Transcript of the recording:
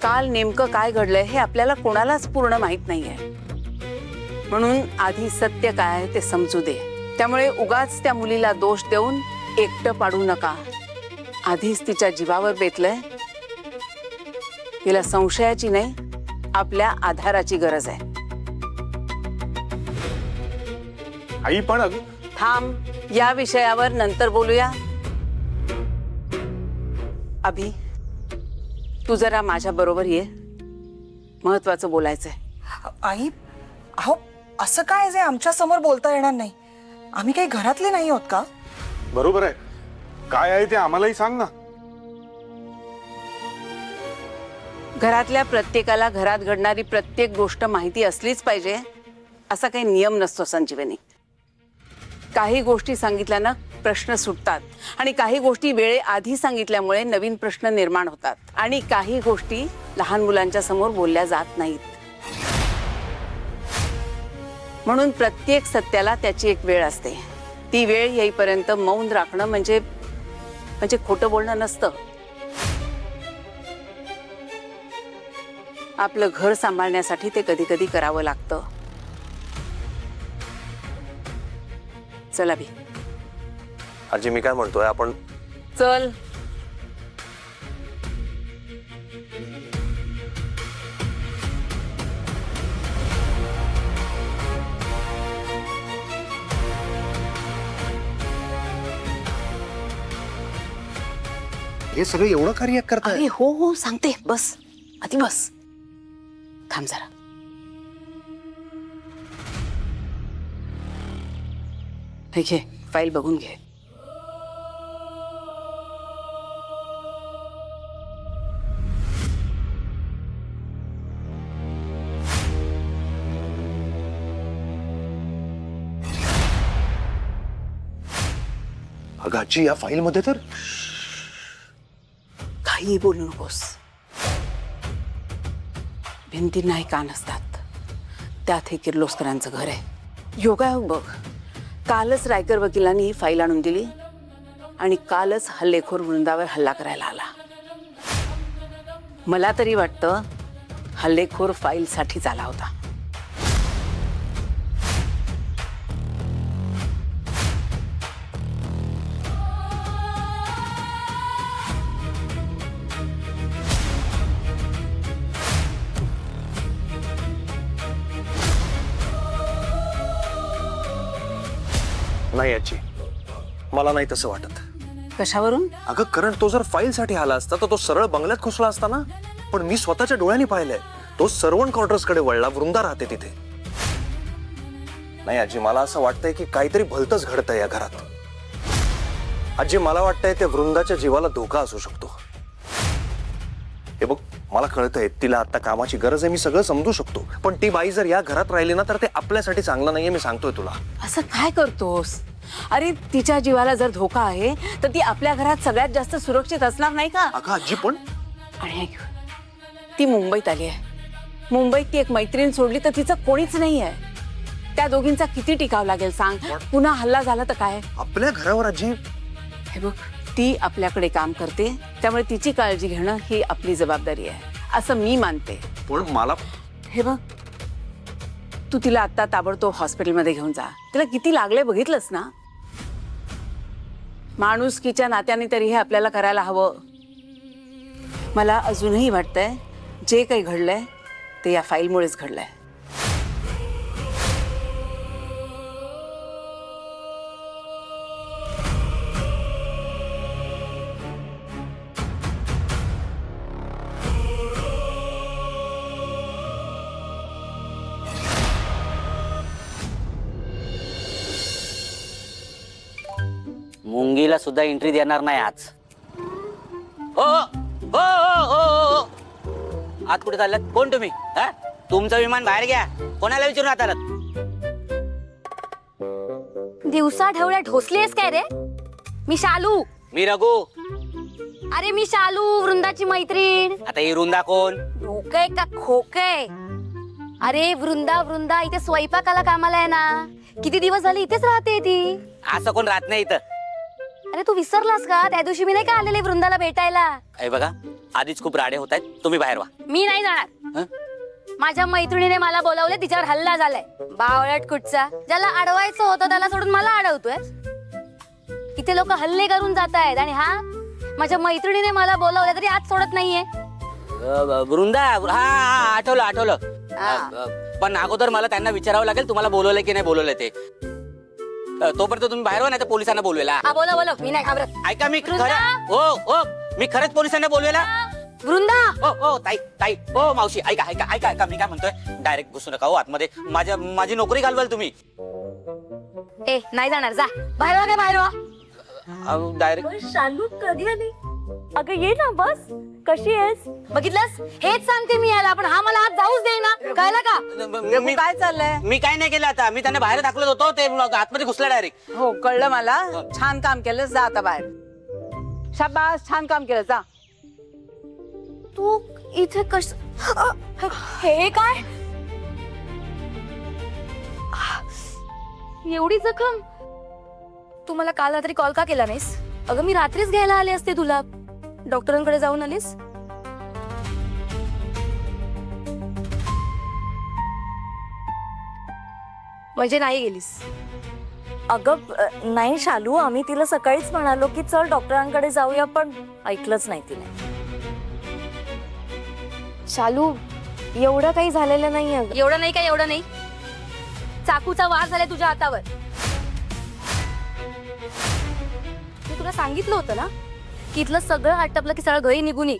काल नेमकं काय घडलंय हे आपल्याला कोणालाच पूर्ण माहित नाहीये. म्हणून आधी सत्य काय आहे ते समजू दे. त्यामुळे उगाच त्या मुलीला दोष देऊन एकटं पाडू नका. आधीच तिच्या जीवावर बेतलंय. तिला संशयाची नाही, आपल्या आधाराची गरज आहे. आई पण थांब, या विषयावर नंतर बोलूया. अभि, तू जरा माझ्या बरोबर ये. महत्वाचं बोलायचंय. आई, अहो असं काय जे आमच्या समोर बोलता येणार नाही? आम्ही काही घरातले नाही आहोत का? बरोबर आहे. काय आहे ते आम्हालाही सांग ना. घरातल्या प्रत्येकाला घरात घडणारी प्रत्येक गोष्ट माहिती असलीच पाहिजे असा काही नियम नसतो संजीवनी. काही गोष्टी सांगितल्यानं प्रश्न सुटतात आणि काही गोष्टी वेळेआधी सांगितल्यामुळे नवीन प्रश्न निर्माण होतात आणि काही गोष्टी लहान मुलांच्या समोर बोलल्या जात नाहीत. म्हणून प्रत्येक सत्याला त्याची एक वेळ असते. ती वेळ येईपर्यंत मौन राखणं म्हणजे खोटं बोलणं नसतं. आपलं घर सांभाळण्यासाठी ते कधी कधी करावं लागतं. चला भी. आजी मी काय म्हणतोय, आपण चल. हे सगळं एवढं कार्य करताय? अरे हो हो सांगते, बस आधी बस. थांब जरा. हे घे, फाईल बघून घे. अगं आजी, या फाईल मध्ये तर काही बोलू नकोस. भिंतींनाही कान असतात. त्यात हे किर्लोस्करांचं घर आहे. योगायोग बघ, कालच रायकर वकिलांनी ही फाईल आणून दिली आणि कालच हल्लेखोर वृंदावर हल्ला करायला आला. मला तरी वाटतं हल्लेखोर फाईलसाठीच आला होता. नाही आजी, मला नाही तसं वाटत. कशावरून? अगं कारण तो जर फाईल साठी आला असता तर तो सरळ बंगल्यात घुसला असता ना. पण मी स्वतःच्या डोळ्यांनी पाहिलंय, तो सर्वंट क्वार्टर्स कडे वळला. वृंदा राहते तिथे. नाही आजी, मला असं वाटतंय की काहीतरी भलतंच घडतंय या घरात. आजी मला वाटतंय त्या वृंदाच्या जीवाला धोका असू शकतो. हे बघ, मला कळतंय तिला आता कामाची गरज आहे, मी सगळं समजू शकतो. पण ती बाई जर या घरात राहिली ना तर ते आपल्यासाठी चांगलं नाहीये, मी सांगतोय तुला. असं काय करतोस? अरे तिच्या जीवाला जर धोका आहे तर ती आपल्या घरात सगळ्यात जास्त सुरक्षित असणार नाही का? अगं आजी पण आणि ती मुंबईत आली आहे. मुंबईत ती एक मैत्रीण सोडली तर तिचं कोणीच नाही आहे. त्या दोघींचा किती टिकाव लागेल सांग? पुन्हा हल्ला झाला तर काय? आपल्या घरावर आजी. हे बघ, ती आपल्याकडे काम करते, त्यामुळे तिची काळजी घेणं ही आपली जबाबदारी आहे असं मी मानते. पण मला हे बघ, तू तिला आता ताबडतोब हॉस्पिटलमध्ये घेऊन जा. तिला किती लागले बघितलंस ना. माणुसकीच्या नात्याने तरी हे आपल्याला करायला हवं. मला अजूनही वाटतंय जे काही घडलंय ते या फाईलमुळेच घडलंय. मुंगीला सुद्धा एंट्री देणार नाही आज. ओ ओ ओ ओ आत कुठे चाललात? कोण तुम्ही? हा, तुमचं विमान बाहेर घ्या. कोणाला विचारून आत आलात? दिवसा ढवळ्या ढोसलीस काय रे? मी शालू. मी रघु. अरे मी शालू, वृंदाची मैत्रीण. आता ही वृंदा कोण? डोकय का खोकय? अरे वृंदा वृंदा इथे स्वयंपाकाला कामाला आहे ना. किती दिवस झाले इथेच राहते ती. असं कोण राहत नाही इथं. अरे तू विसरलास का? त्या दिवशी मी नाही का आलेले वृंदाला भेटायला. अरे बघा, आधीच खूप राडे होत आहेत, तुम्ही बाहेर व्हा. मी नाही जाणार. हं? माझ्या मैत्रिणीने मला बोलावले, तिच्यावर हल्ला झालाय. बावळट कुठचा, ज्याला अडवायचं होतं त्याला सोडून मला अडवतोय. इथे लोक हल्ले करून जात आहेत आणि हा माझ्या मैत्रिणीने मला बोलावलं तरी आज सोडत नाहीये. वृंदा, हा आठवलं आठवलं. हा. पण अगोदर मला त्यांना विचारावं लागेल तुम्हाला बोलवलंय की नाही बोलवलंय ते. तोपर्यंत तुम्ही बाहेर व्हा, नाही तर पोलिसांना बोलवेला. हा बोला बोला, मी नाही घाबरत. ऐका, मी वृंदा! खरं हो हो मी खरंच पोलिसांना बोलवेला. वृंदा, हो हो ताई ताई, हो मावशी, ऐका ऐका ऐका ऐका, मी काय म्हणतोय, डायरेक्ट घुसू नका हो आतमध्ये. माझी नोकरी घालवाल तुम्ही. ए नाही जाणार, जा बाहेर व्हा. काय बाहेर व्हा. डायरेक्ट शालू कधी आली? अगं ये ना, बस. कशी आहेस? बघितलंस, हेच सांगते मी याला, पण हा मला आज जाऊच देईना. कळलं का? मी काय चाललंय? मी काय नाही केलं आता. मी त्यांना बाहेर दाखवत होतो, ते आतमध्ये घुसला डायरेक्ट. हो कळलं मला. छान काम केलं, जा आता बाहेर. शाबास, छान काम केलं, जा. तू इथे कस? हे काय? एवढी जखम? तू मला काल रात्री कॉल का केला नाहीस? अगं मी रात्रीच घ्यायला आले असते तुला. डॉक्टरांकडे जाऊन आलीस? म्हणजे नाही गेलीस? अगं नाही शालू, आम्ही तिला सकाळीच म्हणालो की चल डॉक्टरांकडे जाऊया, पण ऐकलंच नाही तिने. शालू, एवढं काही झालेलं नाही. एवढं नाही काय? एवढं नाही. चाकूचा वार झालाय तुझ्या हातावर. मी तुला सांगितलं होतं ना की इथलं सगळं आटपलं की सगळं घरी निघून ये.